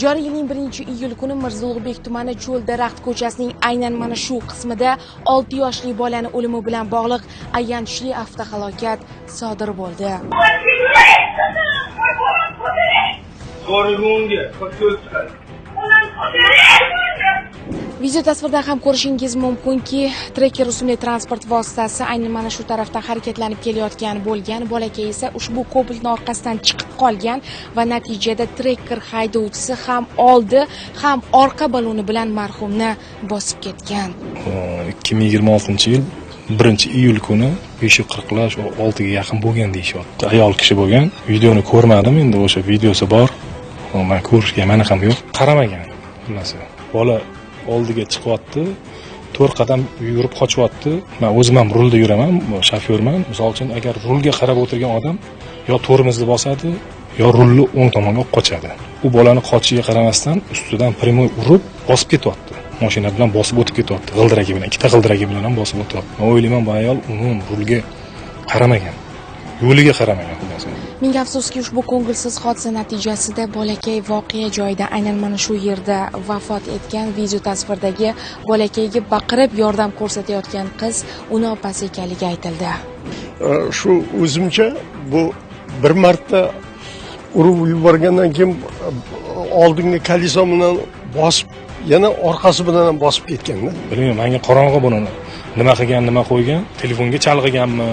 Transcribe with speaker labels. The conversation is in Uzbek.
Speaker 1: Joriy yilning 1-iyul kuni Mirzo-Ulug'bek tumani Cho'l daraxt ko'chasining aynan mana shu qismida 6 yoshli bolani o'limi bilan bog'liq ayanchli avtohalokat sodir bo'ldi. Video tasvirda ham ko'rishingiz mumkinki, trekker rusumli transport vositasi aynan mana shu tarafdan harakatlanib kelayotgan bo'lgan. Bolakay esa ushbu ko'pilni orqasidan chiqib qolgan va natijada trekker haydovchisi ham oldi, ham orqa baloni bilan marhumni bosib ketgan.
Speaker 2: 2026-yil 1-iyul kuni 5:40 6 ga yaqin bo'lgan deyishyapti. Ayol kishi bo'lgan. Videoni ko'rmadim, endi o'sha videosi bor. Men ko'rishga mani ham yo'q. Qaramagan. Xullas, bola oldiga chiqyapti, 4 qadam yurib qochyapti. Men o'zim ham rulda yuraman, shofyorman. Misol uchun, agar rulga qarab o'tirgan odam yo tormozni bosadi, yo rulni o'ng tomonga olib qochadi. U bolani qochishiga qaramasdan ustidan primoy urib bosib ketyapti. Mashina bilan bosib o'tib ketyapti. G'ildiragi bilan, ikkita g'ildiragi bilan ham bosib o'tyapti. Men o'ylayman, bu ayol umuman rulga qaramagan. Yo'liga qaramagan xullas.
Speaker 1: Ming afsuski, ushbu ko'ngilsiz hodisa natijasida bolakay voqea joyida aynan mana shu yerda vafot etgan. Video tasvirdagi bolakayga baqirib yordam ko'rsatayotgan qiz uni opasi ekanligi aytildi.
Speaker 3: Shu o'zimcha bu bir marta urib yuborgandan keyin oldingi kolesa bilan bosib, yana orqasi bilan ham bosib ketganda.
Speaker 2: Bilmayman, menga qorong'i buni nima qilgan, nima qo'ygan, telefonga chalg'iganmi?